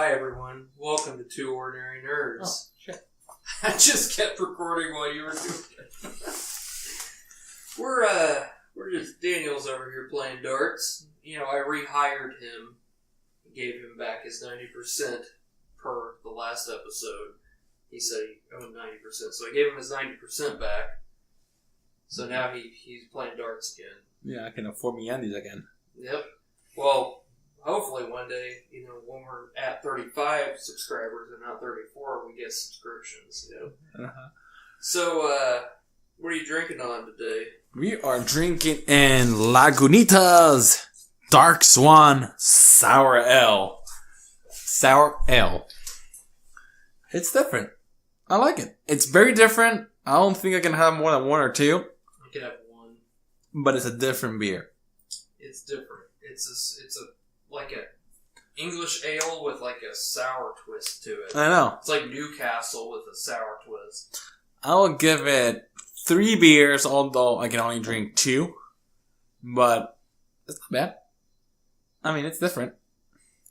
Hi everyone, welcome to Two Ordinary Nerds. Oh, shit. I just kept recording while you were doing it. We're just Daniel's over here playing darts. You know, I rehired him, gave him back his 90% per the last episode. He said he owned 90%, so I gave him his 90% back. So now he's playing darts again. Yeah, I can afford me undies again. Yep. Well, hopefully one day, when we're at 35 subscribers and not 34, we get subscriptions, Uh-huh. So, what are you drinking on today? We are drinking in Lagunitas Dark Swan Sour Ale. Sour Ale. It's different. I like it. It's very different. I don't think I can have more than one or two. I can have one. But it's a different beer. It's different. It's like a English ale with like a sour twist to it. I know. It's like Newcastle with a sour twist. I'll give it 3 beers, although I can only drink 2. But it's not bad. I mean, it's different.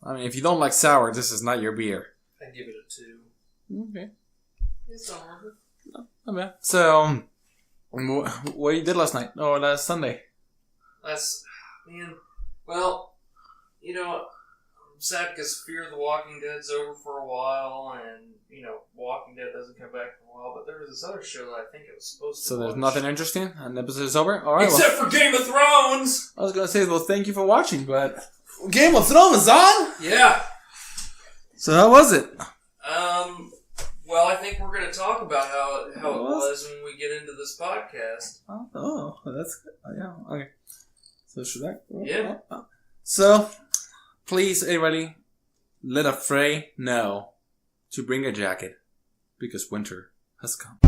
I mean, if you don't like sour, this is not your beer. I'd give it a 2. Okay. It's all right. Not bad. So, what you did last night? Or last Sunday? Well, I'm sad because Fear the Walking Dead's over for a while, and, Walking Dead doesn't come back for a while, but there was this other show that I think it was supposed to So there's watch. nothing interesting, and the episode is over? Alright, Except for Game of Thrones! I was gonna say, well, thank you for watching, but Game of Thrones is on? Yeah. So how was it? Well, I think we're going to talk about how it was when we get into this podcast. Oh, that's good. Oh, yeah, okay. So should I? Yeah. So, please, everybody, let a Frey know to bring a jacket, because winter has come.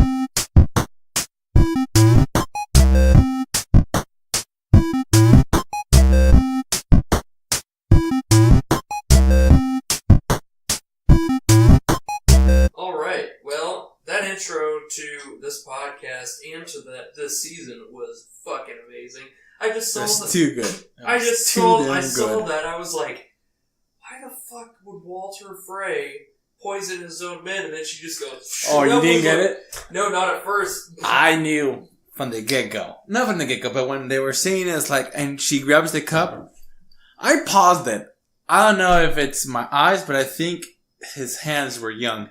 Alright, well, that intro to this podcast and to this season was fucking amazing. I just saw That's too good. I saw that. I was like, why the fuck would Walter Frey poison his own men? And then she just goes, Oh, you didn't get it? No, not at first. I knew from the get-go. Not from the get-go, but when they were saying it's like, and she grabs the cup, I paused it. I don't know if it's my eyes, but I think his hands were young.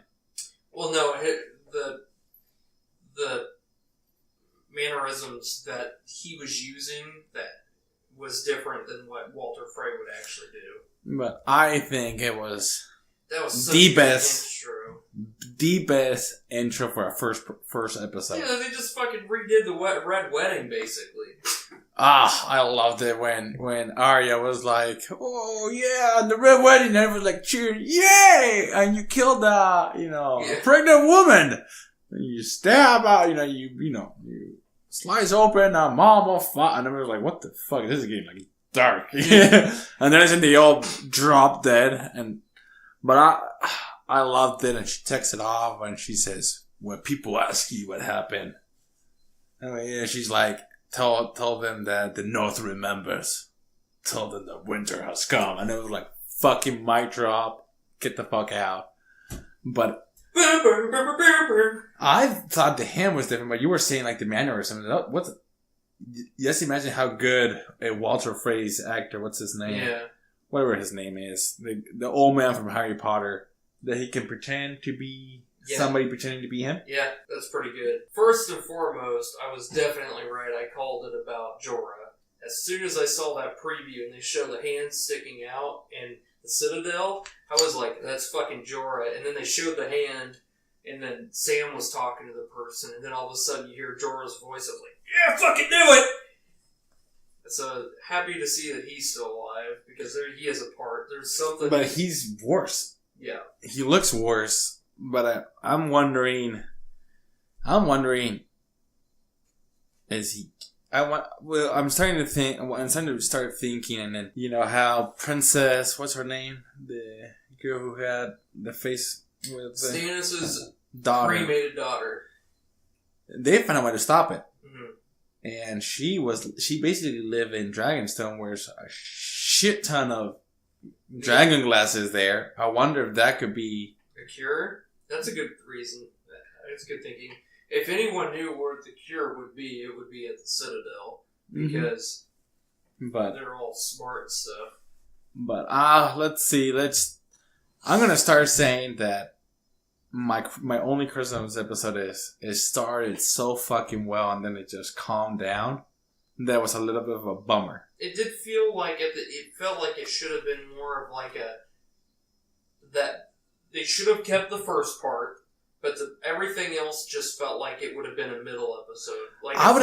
Well, no, the mannerisms that he was using that was different than what Walter Frey would actually do. But I think it was Such the a good best intro for a first episode. Yeah, they just fucking redid the Red Wedding, basically. I loved it when Arya was like, "Oh yeah, the Red Wedding," and everyone was like cheering, "Yay!" And you killed a pregnant woman. And you stab out, you slice open a mom of fire, and everyone was like, "What the fuck? This is getting like dark." And then they all drop dead, but I loved it, and she takes it off, and she says, "When people ask you what happened," and she's like, Tell them that the North remembers. Tell them that winter has come. And it was like, fucking mic drop. Get the fuck out. But I thought the hand was different, but you were saying like the mannerism. Just imagine how good a Walter Frey's actor, what's his name? Yeah. Whatever his name is. The old man from Harry Potter. That he can pretend to be somebody pretending to be him. Yeah, that's pretty good. First and foremost, I was definitely right. I called it about Jorah. As soon as I saw that preview and they show the hand sticking out and the Citadel, I was like, that's fucking Jorah. And then they showed the hand, and then Sam was talking to the person, and then all of a sudden you hear Jorah's voice. I was like, yeah, fucking do it! So happy to see that he's still alive, because he has a part. There's something... But he's worse. Yeah. He looks worse. But I'm wondering, is he? I'm starting to think. I'm starting to start thinking, and then how Princess, what's her name, the girl who had the face with Stannis' daughter, cremated daughter. They found a way to stop it, mm-hmm. and she basically lived in Dragonstone, where there's a shit ton of dragon glass is there. I wonder if that could be a cure. That's a good reason. That's good thinking. If anyone knew where the cure would be, it would be at the Citadel because they're all smart and stuff. But let's see. I'm gonna start saying that my only criticism of this episode is it started so fucking well and then it just calmed down. That was a little bit of a bummer. It did feel like it felt like it should have been more of like that they should have kept the first part, but everything else just felt like it would have been a middle episode, like I would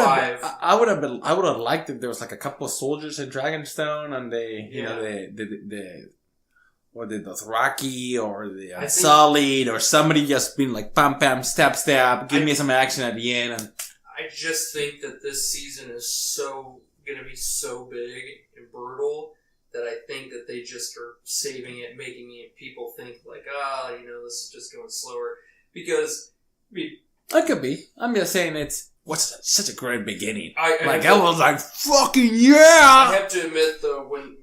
have liked it. There was like a couple of soldiers at Dragonstone, and the Dothraki or the Solid or somebody just being like pam pam stab, give me some action at the end. And I just think that this season is going to be so big and brutal that I think that they just are saving it, making people think like, this is just going slower. Because, I mean... It could be. I'm just saying what's such a great beginning. I was like, fucking yeah! I have to admit, though, when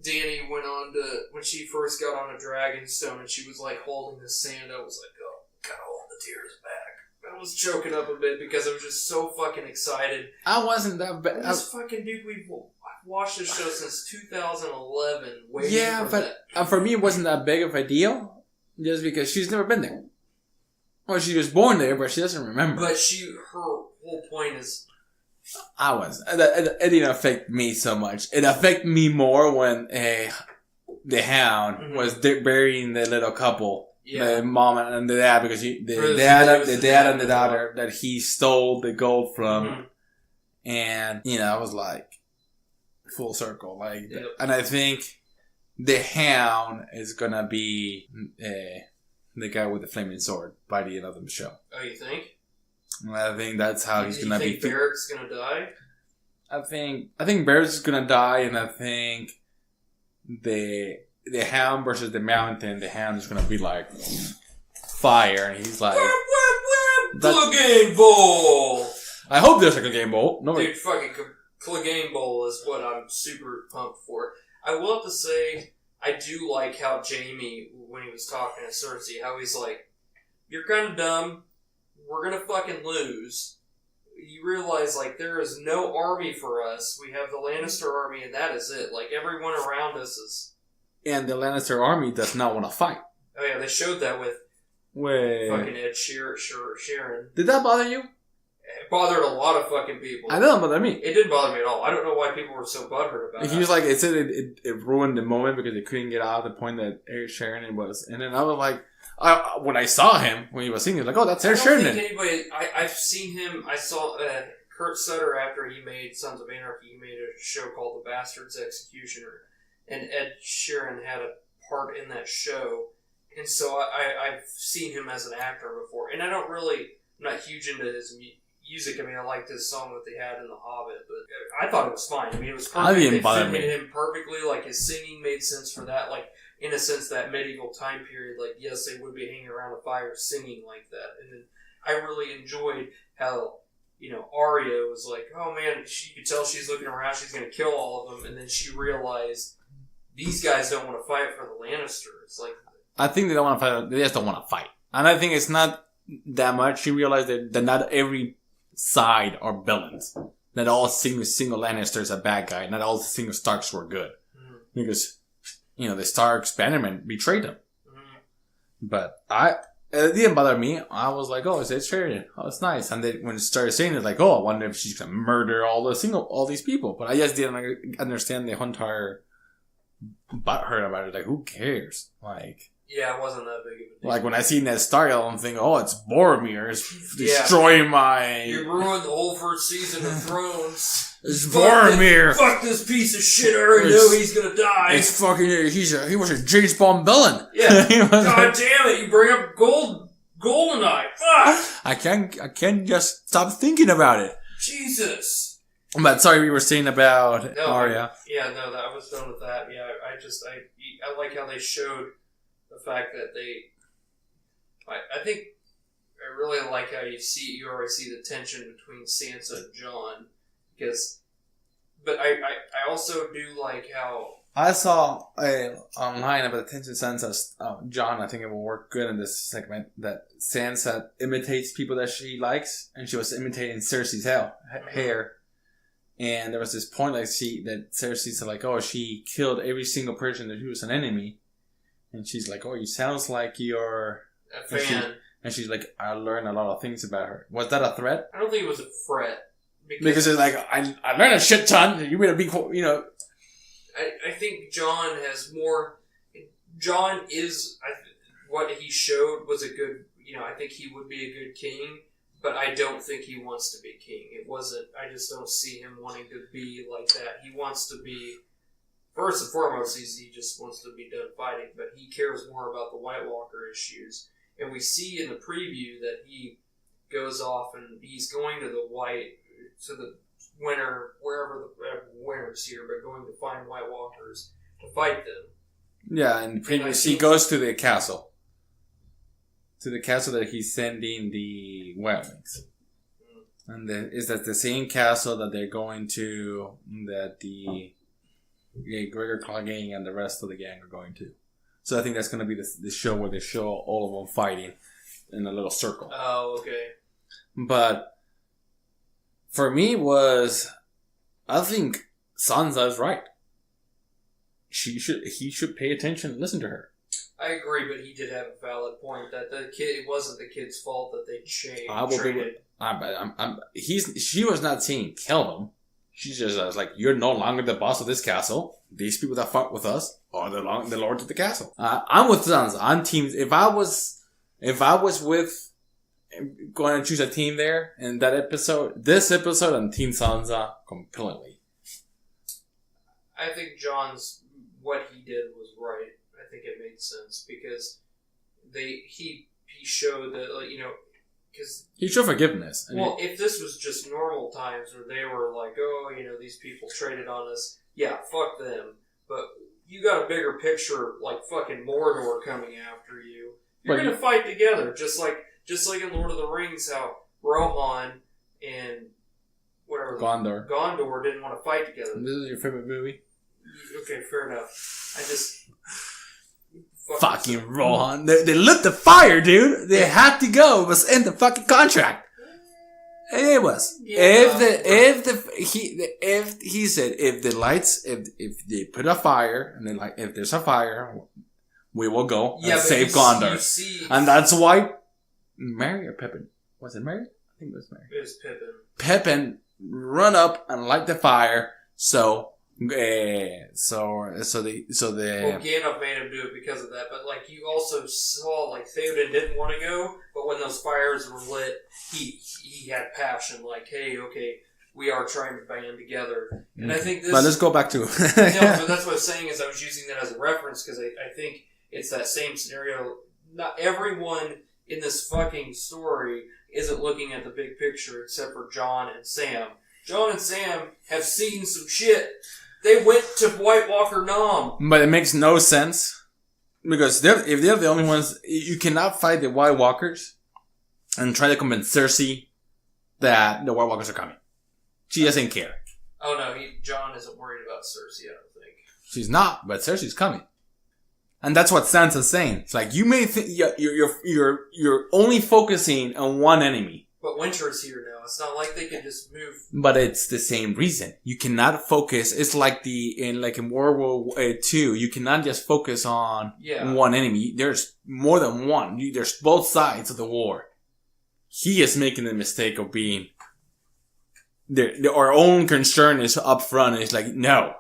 Dany when she first got on a Dragonstone and she was like holding the sand, I was like, oh, gotta hold the tears back. I was choking up a bit because I was just so fucking excited. I wasn't that bad. This fucking dude, we've watched this show since 2011. But for me, it wasn't that big of a deal, just because she's never been there. Well, she was born there, but she doesn't remember. But her whole point is... It didn't affect me so much. It affected me more when the Hound was burying the little couple. Yeah. The mom and the dad, because the dad and the daughter that he stole the gold from, and I was like, full circle, and I think the Hound is gonna be the guy with the flaming sword by the end of the show. Oh, you think? I think that's how he's gonna be. You think Barrick's gonna die? I think Barrick's gonna die, and I think the Hound versus the Mountain, the Hound is going to be like fire, and he's like... Clegane Bowl! I hope there's a Clegane Bowl. Dude, fucking Clegane Bowl is what I'm super pumped for. I will have to say, I do like how Jaime, when he was talking to Cersei, how he's like, you're kind of dumb, we're going to fucking lose. You realize, like, there is no army for us. We have the Lannister army, and that is it. Like, everyone around us is... And the Lannister army does not want to fight. Oh yeah, they showed that with fucking Ed Sheeran. Did that bother you? It bothered a lot of fucking people. I know, but I mean... It didn't bother me at all. I don't know why people were so butthurt about it. He was like, it said it ruined the moment because they couldn't get out of the point that Ed Sheeran was. And then I was like... when I saw him, when he was singing, like, oh, that's Ed Sheeran. I've seen him... I saw Kurt Sutter after he made Sons of Anarchy. He made a show called The Bastard's Executioner. And Ed Sheeran had a part in that show. And so I've seen him as an actor before. And I'm not huge into his music. I mean, I liked his song that they had in The Hobbit. But I thought it was fine. I mean, it was perfect. They fitted him perfectly. Like, his singing made sense for that. Like, in a sense, that medieval time period. Like, yes, they would be hanging around a fire singing like that. And then I really enjoyed how... Arya was like, oh man, you could tell she's looking around, she's going to kill all of them. And then she realized... These guys don't want to fight for the Lannisters. Like, I think they don't want to fight. They just don't want to fight. And I think it's not that much. You realize that not every side are villains. Not all single Lannisters are bad guy. Not all single Starks were good. Mm-hmm. Because, the Starks, Bannerman, betrayed them. Mm-hmm. But it didn't bother me. I was like, oh, it's Ed Sheeran. Oh, it's nice. And then when it started saying it, like, oh, I wonder if she's going to murder all these people. But I just didn't understand the entire... butthurt about it. Like, who cares? Like, yeah, it wasn't that big of a deal. Like, when I see Ned Stark, I'm thinking, oh, it's Boromir. It's destroying my... You ruined the whole first season of Thrones. It's Boromir. Fuck this piece of shit. I already know he's gonna die. It's fucking... He was a James Bond villain. Yeah. God damn it. You bring up Goldeneye. Fuck. I can't just stop thinking about it. Jesus. But sorry, we were saying about Arya. I was done with that. Yeah, I like how they showed the fact that I think I really like how you already see the tension between Sansa and Jon, but I also do like how I saw online about the tension Sansa's John. I think it will work good in this segment. That Sansa imitates people that she likes, and she was imitating Cersei's hair. And there was this point that Cersei said like, "Oh, she killed every single person that she was an enemy," and she's like, "Oh, you sounds like you're a fan." And she's like, "I learned a lot of things about her." Was that a threat? I don't think it was a threat because it's like I learned a shit ton. You better be, you know. I think John has more. John is what he showed was a good. You know, I think he would be a good king, but I don't think he wants to be king. It wasn't. I just don't see him wanting to be like that. He wants to be. First and foremost, he just wants to be done fighting, but he cares more about the White Walker issues. And we see in the preview that he goes off and he's going to the Winter, wherever the Winter's here, but going to find White Walkers to fight them. Yeah, and he goes to the castle. To the castle that he's sending the wildlings. And is that the same castle that they're going to, that the Gregor Clegane and the rest of the gang are going to. So I think that's going to be the show where they show all of them fighting in a little circle. Oh, okay. But for me I think Sansa's right. He should pay attention and listen to her. I agree, but he did have a valid point that it wasn't the kid's fault that they changed. She was not saying kill them. She just was like, you're no longer the boss of this castle. These people that fought with us are the lords of the castle. I'm with Sansa. I'm teams. If I was with going to choose a team there in this episode, I'm Team Sansa completely. I think what he did was right. I think it made sense because he showed that, you know, because he showed forgiveness. Well, if this was just normal times where they were like, oh, you know, these people traded on us, yeah, fuck them. But you got a bigger picture, like fucking Mordor coming after you. You're gonna fight together, just like in Lord of the Rings, how Rohan and whatever Gondor didn't want to fight together. This is your favorite movie? Okay, fair enough. I just fucking Rohan. They lit the fire, dude. They had to go. It was in the fucking contract. It was. Yeah, if he said if they put a fire and then like if there's a fire, we will go and save Gondor. And that's why Merry or Pippin? Was it Merry? I think it was Merry. It was Pippin. Pippin run up and light the fire. So Gandalf made him do it because of that, but like you also saw, like Theoden didn't want to go, but when those fires were lit, he had passion. Like, hey, okay, we are trying to band together, and I think this. But let's go back to. No, but that's what I was saying is I was using that as a reference because I think it's that same scenario. Not everyone in this fucking story isn't looking at the big picture except for Jon and Sam. Jon and Sam have seen some shit. They went to White Walker Nom. But it makes no sense. Because if they're the only ones, you cannot fight the White Walkers and try to convince Cersei that the White Walkers are coming. She doesn't care. Oh no, Jon isn't worried about Cersei, I don't think. She's not, but Cersei's coming. And that's what Sansa's saying. It's like, you may think you're only focusing on one enemy. But Winter is here now. It's not like they can just move. But it's the same reason. You cannot focus. It's like in World War II. You cannot just focus on one enemy. There's more than one. There's both sides of the war. He is making the mistake of being. Our own concern is up front. It's like, no,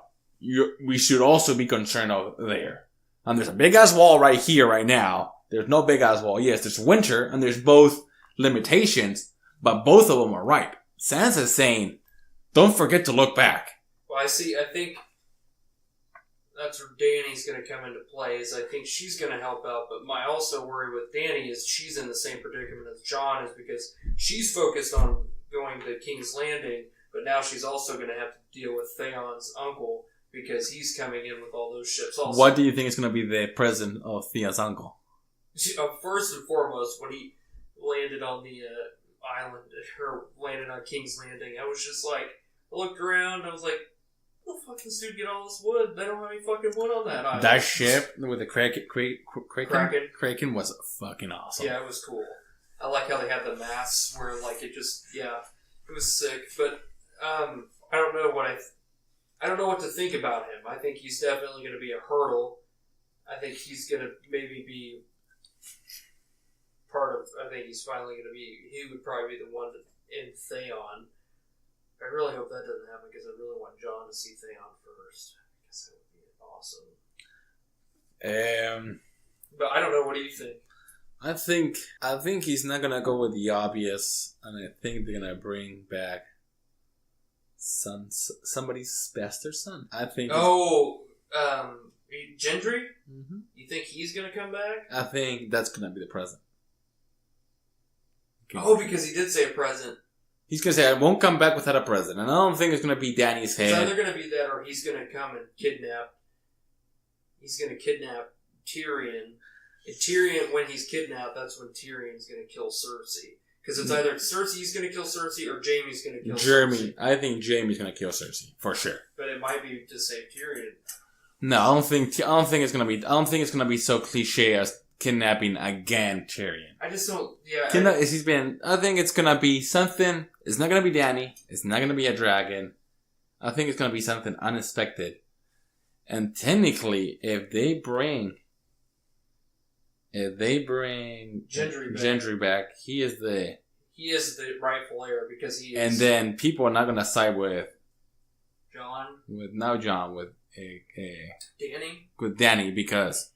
we should also be concerned over there. And there's a big ass wall right here, right now. There's no big ass wall. Yes, there's Winter, and there's both limitations. But both of them are right. Sansa's saying, don't forget to look back. Well, I think that's where Dany's going to come into play, is I think she's going to help out. But my also worry with Dany is she's in the same predicament as Jon, is because she's focused on going to King's Landing, but now she's also going to have to deal with Theon's uncle, because he's coming in with all those ships also. What do you think is going to be the present of Theon's uncle? First and foremost, when he landed on the island, or landed on King's Landing, I was just like, I looked around, I was like, Where the fuck does this dude get all this wood? They don't have any fucking wood on that island. That ship with the Kraken was fucking awesome. Yeah, it was cool. I like how they had the masts where, like, it just, it was sick. But, I don't know I don't know what to think about him. I think he's definitely going to be a hurdle. I think he's going to maybe be I think he's finally going to be, he would probably be the one in Theon. I really hope that doesn't happen because I really want Jon to see Theon first. I guess that would be awesome. But I don't know, what do you think? I think he's not gonna go with the obvious, and I think they're gonna bring back somebody's bastard son. I think. Gendry? Mm-hmm. You think he's gonna come back? I think that's gonna be the present. Because he did say a present. He's gonna say, "I won't come back without a present," and I don't think it's gonna be Dany's head. It's either gonna be that, or he's gonna come and kidnap. He's gonna kidnap Tyrion. And Tyrion, when he's kidnapped, that's when Tyrion's gonna kill Cersei. Because it's either Cersei's gonna kill Cersei or Jaime's gonna kill Cersei. I think Jaime's gonna kill Cersei for sure. But it might be to save Tyrion. No, I don't think it's gonna be. I don't think it's gonna be so cliche as kidnapping again Tyrion. I just don't. Yeah. I think it's gonna be something. It's not gonna be Dany. It's not gonna be a dragon. I think it's gonna be something unexpected. And technically, if they bring Gendry back, he is the rightful heir because he is. And then people are not gonna side with Jon. With Dany. With Dany because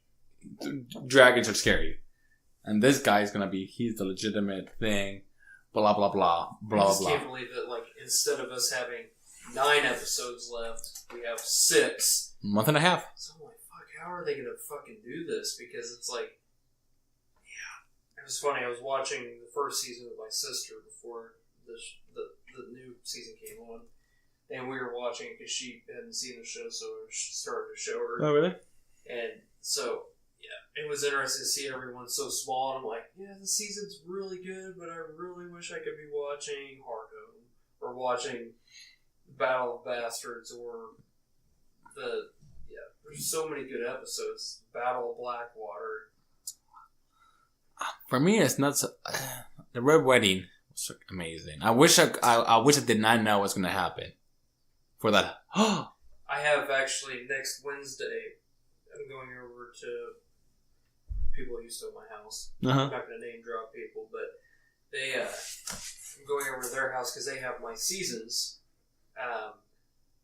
dragons are scary, and this guy is gonna be. He's the legitimate thing. Blah blah blah blah blah. I just can't believe that. Like, instead of us having 9 episodes left, we have 6. Month and a half. So I'm like, fuck, how are they gonna fucking do this? Because it's like, it was funny. I was watching the first season with my sister before the new season came on, and we were watching it because she hadn't seen the show, so I started to show her. Oh, really? And so, it was interesting to see everyone so small. And I'm like, the season's really good, but I really wish I could be watching Hardhome or watching Battle of Bastards or there's so many good episodes. Battle of Blackwater. For me, it's not so, the Red Wedding was amazing. I wish I did not know what's going to happen for that. I have actually next Wednesday. I'm going over to people who used to at my house. Uh-huh. I'm not going to name drop people, but I'm going over to their house because they have my seasons.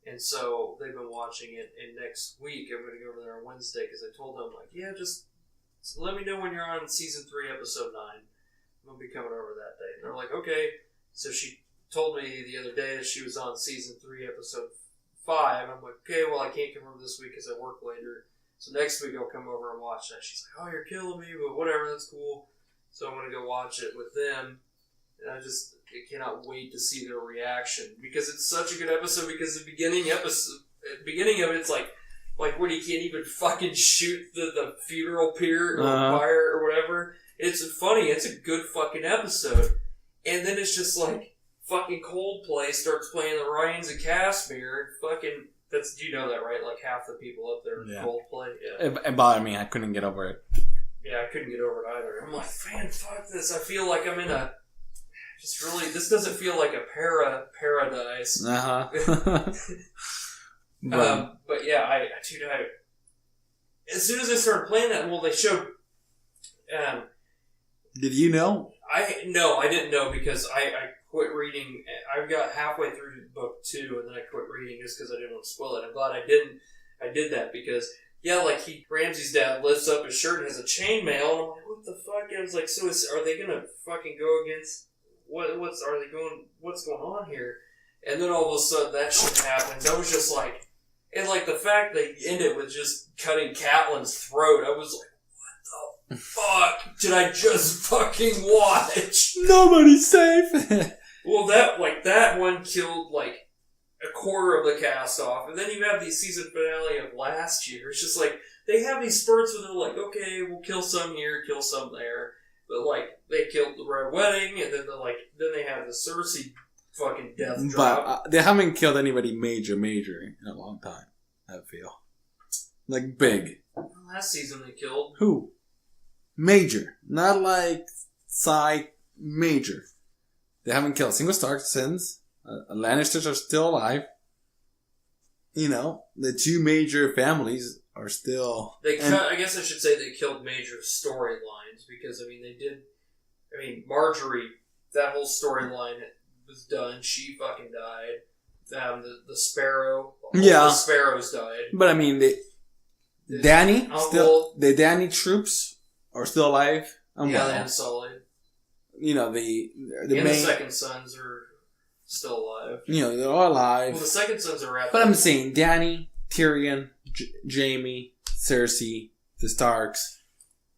And so they've been watching it, and next week I'm going to go over there on Wednesday because I told them, like, just let me know when you're on season 3, episode 9. I'm going to be coming over that day. And they're like, okay. So she told me the other day that she was on season 3, episode 5. I'm like, okay, well, I can't come over this week because I work later. So next week I'll come over and watch that. She's like, oh, you're killing me, but whatever, that's cool. So I'm going to go watch it with them. And I cannot wait to see their reaction because it's such a good episode. Because the beginning of it, it's like when he can't even fucking shoot the funeral pyre or fire or whatever. It's funny. It's a good fucking episode. And then it's just like fucking Coldplay starts playing the Rains of Cassimere. Fucking you know that, right? Like half the people up there Coldplay. Yeah. It bothered me. I couldn't get over it. Yeah, I couldn't get over it either. I'm like, man, fuck this. I feel like I'm in a. This doesn't feel like a paradise. But yeah, as soon as I started playing that, they showed. Did you know? I didn't know because I quit reading. I got halfway through book 2 and then I quit reading just because I didn't want to spoil it. I'm glad I didn't. I did that because Ramsay's dad lifts up his shirt and has a chainmail, and I'm like, what the fuck? And I was like, so are they gonna fucking go against? What's going on here? And then all of a sudden that shit happens. I was just like, and like the fact they ended with just cutting Catelyn's throat, I was like, what the fuck did I just fucking watch? Nobody's safe. Well, that one killed like a quarter of the cast off, and then you have the season finale of last year. It's just like they have these spurts where they're like, okay, we'll kill some here, kill some there. But, like, they killed the Red Wedding, and then they have the Cersei fucking death But drop. they haven't killed anybody major in a long time, I feel. Like, big. Last season they killed. Who? Major. Not like side major. They haven't killed a single Stark since. Lannisters are still alive. You know, the two major families are still... I guess I should say they killed major storylines because, I mean, they did... I mean, Marjorie, that whole storyline was done. She fucking died. The Sparrow. The Sparrows died. But, I mean, the Danny troops are still alive. And Sully. You know, the Second Sons are still alive. You know, they're all alive. Well, the Second Sons are But I'm saying Danny, Tyrion, Jaime, Cersei, the Starks,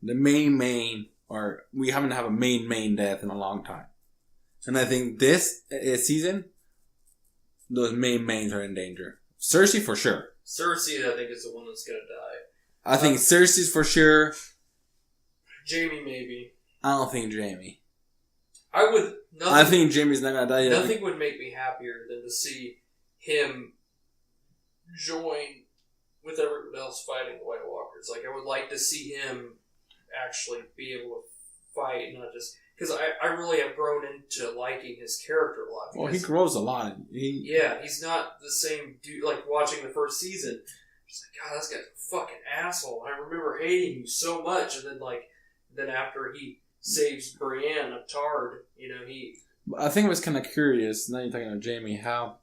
the main, or we haven't had a main death in a long time. And I think this season, those mains are in danger. Cersei for sure. Cersei, I think, is the one that's gonna die. I think Cersei's for sure. Jaime, maybe. I don't think Jaime. I think Jaime's not gonna die yet. Nothing would make me happier than to see him join with everyone else fighting the White Walkers. Like, I would like to see him actually be able to fight, not just... Because I really have grown into liking his character a lot. Well, he grows a lot. He's not the same dude. Like, watching the first season, just like, God, this guy's a fucking asshole. I remember hating you so much. And then after he saves Brienne of Tard, you know, I think it was kind of curious, now you're talking about Jaime, how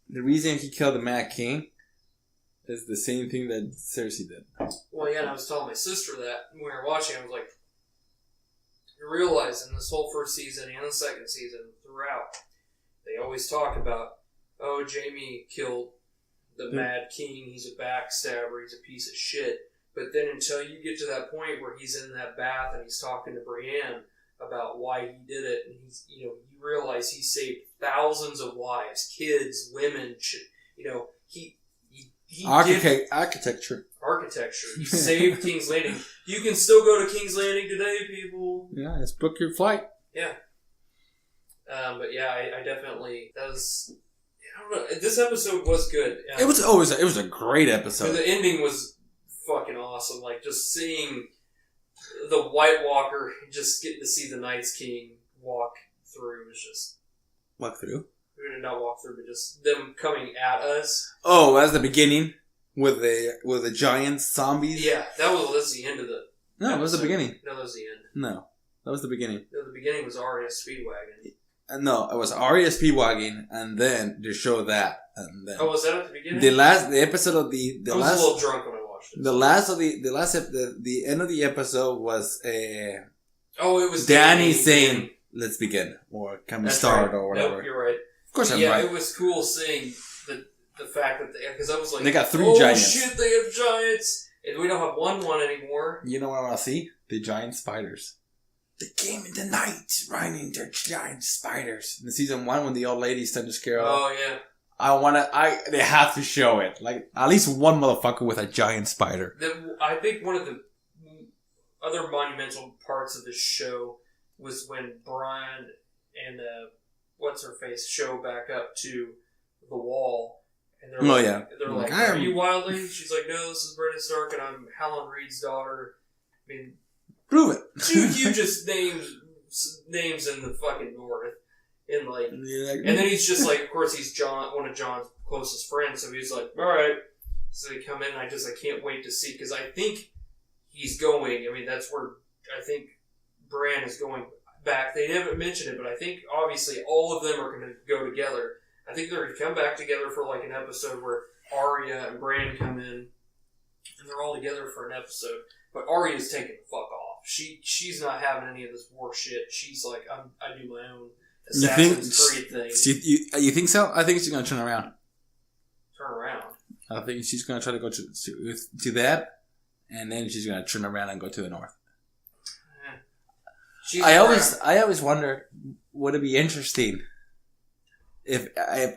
the reason he killed the Mad King is the same thing that Cersei did. Well, yeah, and I was telling my sister that when we were watching, I was like, you realize in this whole first season and the second season, throughout, they always talk about, oh, Jaime killed the Mad King, he's a backstabber, he's a piece of shit. But then until you get to that point where he's in that bath and he's talking to Brienne about why he did it, and you realize he saved thousands of lives, kids, women, you know, he architecture. He saved King's Landing. You can still go to King's Landing today, people. Yeah, let's book your flight. Yeah. But yeah, I definitely, that was, I don't know, this episode was good. It was a great episode. The ending was fucking awesome. Like, just seeing the White Walker, just getting to see the Night's King walk through was just... Walk through? We did not walk through, but just them coming at us. Oh, that's the beginning? With the giant zombies? Yeah, that's the end of the... No, that was the beginning. No, that was the end. No, that was the beginning. No, the beginning was Arya Speedwagon. No, it was Arya Speedwagon, and then they showed that, and then... Oh, was that at the beginning? The episode of the I was a little drunk when I watched it. The end of the episode was it was Danny saying, "Let's begin," or "Can we start," right. or whatever. Nope, you're right. Of course, I'm right. It was cool seeing the fact that because I was like, they got 3 giants. Oh shit, they have giants, and we don't have one anymore. You know what I want to see? The giant spiders. They came in the night, riding their giant spiders. In season 1, when the old lady started to scare off. Oh yeah. They have to show it. Like, at least one motherfucker with a giant spider. I think one of the other monumental parts of this show was when Brian and what's-her-face show back up to the wall. And they're like, are you Wildling? She's like, no, this is Brennan Stark and I'm Helen Reed's daughter. I mean... Prove it. 2 hugest names in the fucking north. And like, and then he's just like, of course he's one of John's closest friends, so he's like, alright. So they come in and I can't wait to see, because I think he's going, I mean, that's where I think Bran is going back. They haven't mentioned it, but I think obviously all of them are going to go together. I think they're going to come back together for like an episode where Arya and Bran come in, and they're all together for an episode. But Arya's taking the fuck off. She's not having any of this war shit. She's like, I do my own Assassin's Creed thing. You think so? I think she's going to turn around. Turn around? I think she's going to try to go to that, and then she's going to turn around and go to the north. I always wonder, would it be interesting if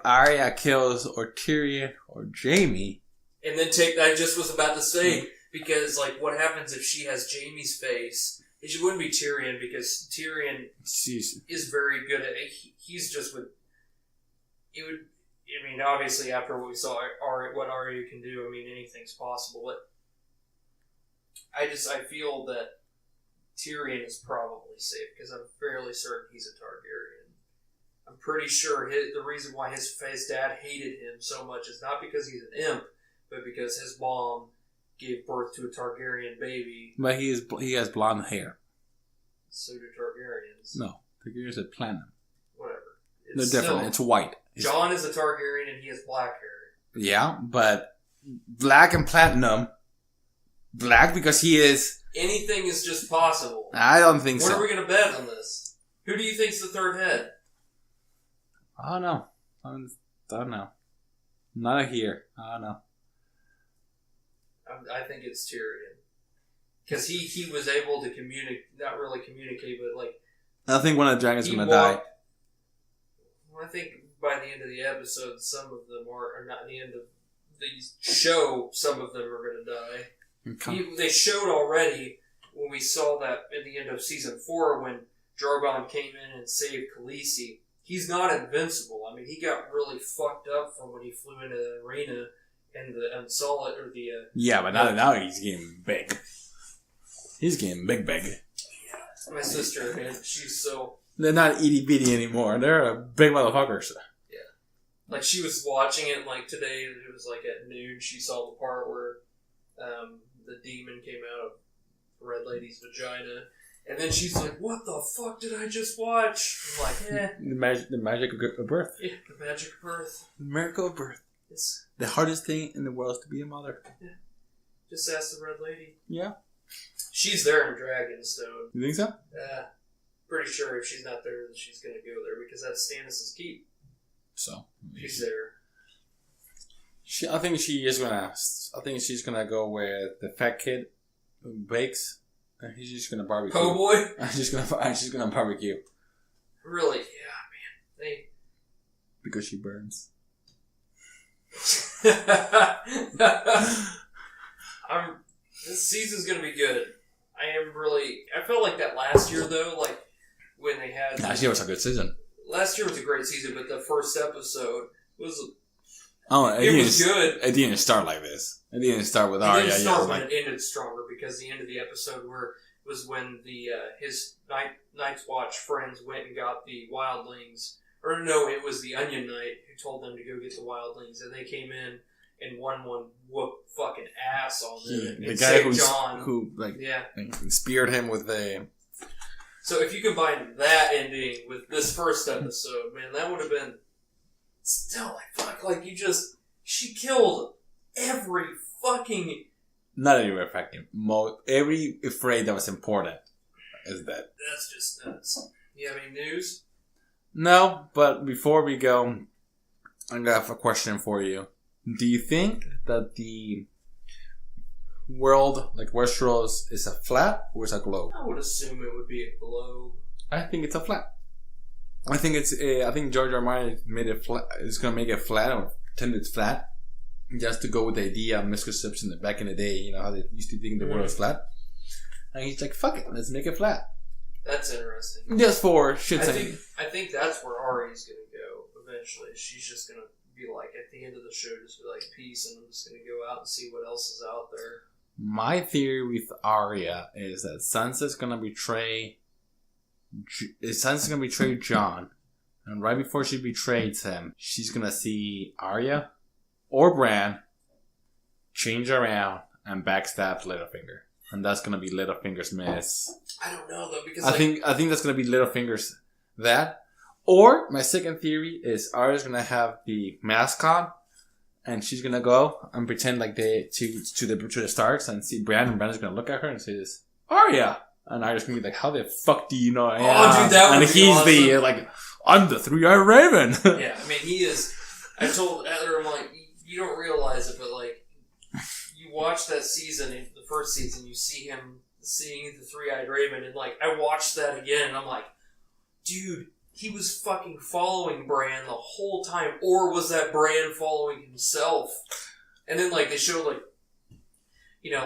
Arya kills or Tyrion or Jaime, and then I just was about to say, because like, what happens if she has Jaime's face? It wouldn't be Tyrion, because Tyrion is very good at it. He's just with it would. I mean, obviously, after what we saw, what Arya can do, I mean, anything's possible. But I feel that Tyrion is probably safe because I'm fairly certain he's a Targaryen. I'm pretty sure the reason why his dad hated him so much is not because he's an imp, but because his mom gave birth to a Targaryen baby. But he has blonde hair. So do Targaryens. No, Targaryens are platinum. Whatever. They're different. It's white. Jon is a Targaryen and he has black hair. Yeah, but black and platinum. Black because he is... Anything is just possible. I don't think so. What are we going to bet on this? Who do you think's the third head? I don't know. I don't know. Not here. I don't know. I think it's Tyrion. Because he was able to communicate, not really communicate, but like... I think one of the dragons is going to die. Well, I think by the end of the episode, some of them are, or not the end of the show, some of them are going to die. Okay. They showed already when we saw that at the end of season 4 when Drogon came in and saved Khaleesi. He's not invincible. I mean, he got really fucked up from when he flew into the arena and saw it, or the... yeah, but now he's getting big. He's getting big. Yeah. My sister, man, she's so... They're not itty-bitty anymore. They're big motherfuckers. Yeah. Like, she was watching it, like, today, it was, like, at noon, she saw the part where the demon came out of Red Lady's vagina, and then she's like, what the fuck did I just watch? I'm like, The magic of birth. Yeah, the magic of birth. The miracle of birth. It's the hardest thing in the world is to be a mother. Yeah. Just ask the Red Lady. Yeah. She's there in Dragonstone. You think so? Pretty sure if she's not there, she's going to go there because that's Stannis' keep. So. She's there. I think she's gonna go with the fat kid who bakes. And he's just gonna barbecue. Oh boy! She's gonna barbecue. Really? Yeah, man. Because she burns. This season's gonna be good. I felt like that last year though, like when they had... Last year was a good season. Last year was a great season, but the first episode was... it was good. It didn't start like this. It didn't start with Arya. It didn't start when it ended stronger, because the end of the episode was when his Night's Watch friends went and got the wildlings. Or no, it was the Onion Knight who told them to go get the wildlings, and they came in and one whooped fucking ass on them. The guy who speared him with the... So if you combine that ending with this first episode, man, that would have been still like fuck. Like she killed every fucking... Not every effective. Every Frey that was important is dead. That's just nuts. You have any news? No, but before we go, I'm gonna have a question for you. Do you think that the world, like Westeros, is a flat or is a globe? I would assume it would be a globe. I think it's a flat. I think George R. R. Martin made it flat. It's gonna make it flat or pretend it's flat, just to go with the idea of misconception that back in the day, you know how they used to think the world was flat. And he's like, "Fuck it, let's make it flat." That's interesting. Just for shit's sake. I think that's where Arya's gonna go eventually. She's just gonna be like, at the end of the show, just be like, peace, and I'm just gonna go out and see what else is out there. My theory with Arya is that Sansa's gonna betray Jon, and right before she betrays him, she's gonna see Arya or Bran change around and backstab Littlefinger, and that's gonna be Littlefinger's miss. I don't know though, because I think that's gonna be Littlefinger's that. Or my second theory is Arya's gonna have the mask on, and she's gonna go and pretend like to the Starks and see Bran, and Bran's gonna look at her and say this, Arya, and Arya's gonna be like, how the fuck do you know I am? Oh, dude, that would and be he's awesome. I'm the three-eyed raven. Yeah, I mean he is. I told Heather, I'm like, you don't realize it, but like, you watch that season, the first season, you see him seeing the three-eyed raven, and like, I watched that again, and I'm like, dude, he was fucking following Bran the whole time, or was that Bran following himself? And then like they showed like,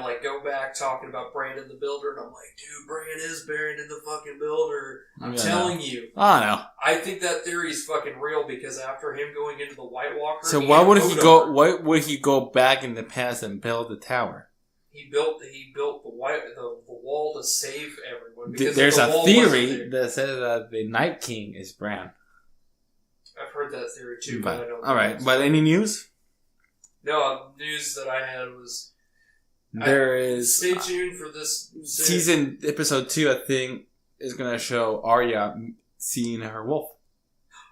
like go back talking about Brandon the Builder, and I'm like, dude, Brandon is Brandon the fucking Builder. I'm telling you. I know. I think that theory is fucking real because after him going into the White Walker, so why would he go? Why would he go back in the past and build the tower? He built the wall to save everyone. There's a theory that says that the Night King is Bran. I've heard that theory too, but I don't. All right, but any news? No, news that I had was. Stay tuned for this season. Episode 2, I think, is going to show Arya seeing her wolf.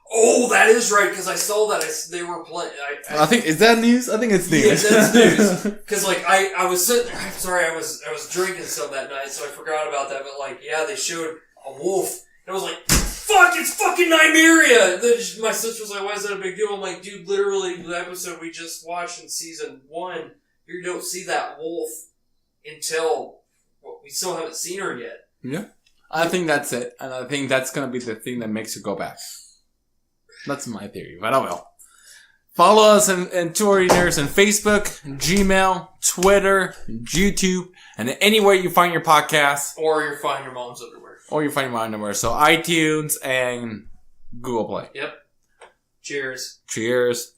Oh, that is right, because I saw that they were playing. I think, is that news? I think it's news. Yeah, that's news. Because, I was sitting there, I'm sorry, I was drinking some that night, so I forgot about that, but, they showed a wolf, and I was like, fuck, it's fucking Nymeria! And then my sister was like, why is that a big deal? I'm like, dude, literally, the episode we just watched in season 1, you don't see that wolf until we still haven't seen her yet. Yeah. I think that's it. And I think that's going to be the thing that makes her go back. That's my theory, but I will. Follow us and to our readers on Facebook, Gmail, Twitter, YouTube, and anywhere you find your podcasts. Or you find your mom's underwear. So iTunes and Google Play. Yep. Cheers. Cheers.